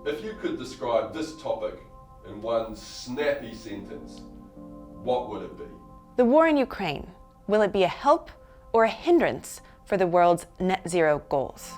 If you could describe this topic in one snappy sentence, what would it be? The war in Ukraine, will it be a help or a hindrance for the world's net zero goals?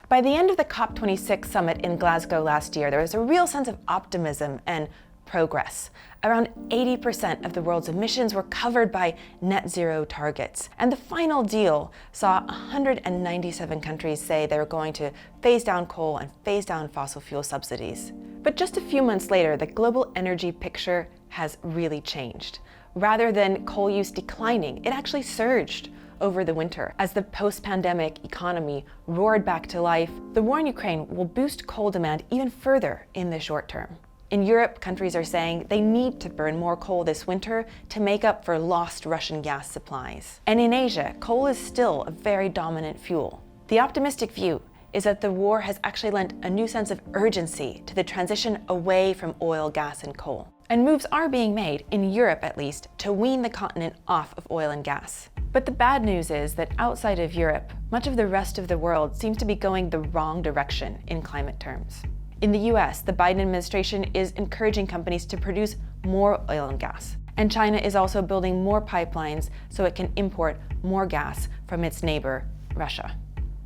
By the end of the COP26 summit in Glasgow last year, there was a real sense of optimism and progress. Around 80% of the world's emissions were covered by net zero targets. And the final deal saw 197 countries say they were going to phase down coal and phase down fossil fuel subsidies. But just a few months later, the global energy picture has really changed. Rather than coal use declining, it actually surged over the winter. As the post-pandemic economy roared back to life, the war in Ukraine will boost coal demand even further in the short term. In Europe, countries are saying they need to burn more coal this winter to make up for lost Russian gas supplies. And in Asia, coal is still a very dominant fuel. The optimistic view is that the war has actually lent a new sense of urgency to the transition away from oil, gas, and coal. And moves are being made, in Europe at least, to wean the continent off of oil and gas. But the bad news is that outside of Europe, much of the rest of the world seems to be going the wrong direction in climate terms. In the US, the Biden administration is encouraging companies to produce more oil and gas. And China is also building more pipelines so it can import more gas from its neighbor, Russia.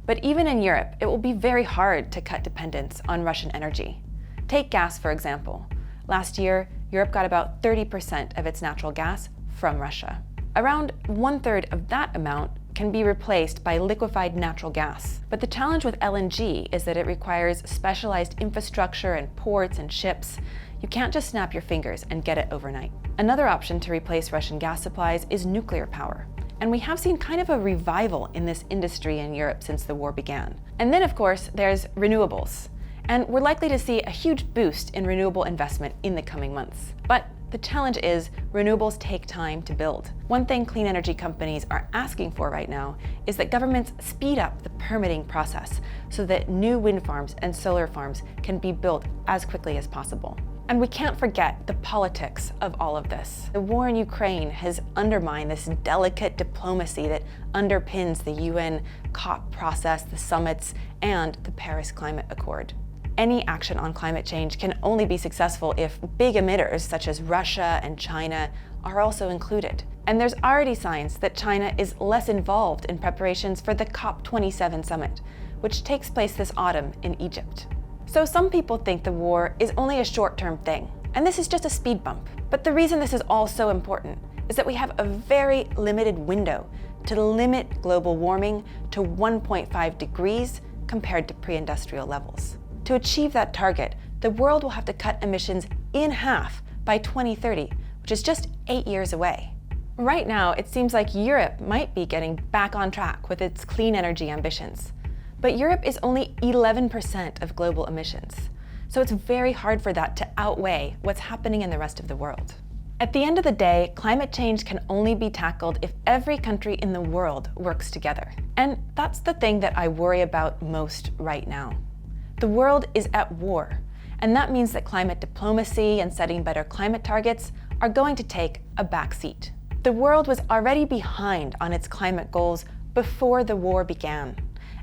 But even in Europe, it will be very hard to cut dependence on Russian energy. Take gas, for example. Last year, Europe got about 30% of its natural gas from Russia. Around 1/3 of that amount can be replaced by liquefied natural gas. But the challenge with LNG is that it requires specialized infrastructure and ports and ships. You can't just snap your fingers and get it overnight. Another option to replace Russian gas supplies is nuclear power. And we have seen kind of a revival in this industry in Europe since the war began. And then, of course, there's renewables. And we're likely to see a huge boost in renewable investment in the coming months. But the challenge is renewables take time to build. One thing clean energy companies are asking for right now is that governments speed up the permitting process so that new wind farms and solar farms can be built as quickly as possible. And we can't forget the politics of all of this. The war in Ukraine has undermined this delicate diplomacy that underpins the UN COP process, the summits, and the Paris Climate Accord. Any action on climate change can only be successful if big emitters such as Russia and China are also included. And there's already signs that China is less involved in preparations for the COP27 summit, which takes place this autumn in Egypt. So some people think the war is only a short-term thing, and this is just a speed bump. But the reason this is all so important is that we have a very limited window to limit global warming to 1.5 degrees compared to pre-industrial levels. To achieve that target, the world will have to cut emissions in half by 2030, which is just 8 years away. Right now, it seems like Europe might be getting back on track with its clean energy ambitions. But Europe is only 11% of global emissions, so it's very hard for that to outweigh what's happening in the rest of the world. At the end of the day, climate change can only be tackled if every country in the world works together. And that's the thing that I worry about most right now. The world is at war, and that means that climate diplomacy and setting better climate targets are going to take a back seat. The world was already behind on its climate goals before the war began.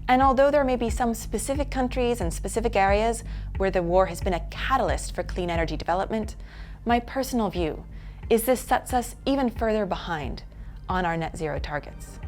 And although there may be some specific countries and specific areas where the war has been a catalyst for clean energy development, my personal view is this sets us even further behind on our net zero targets.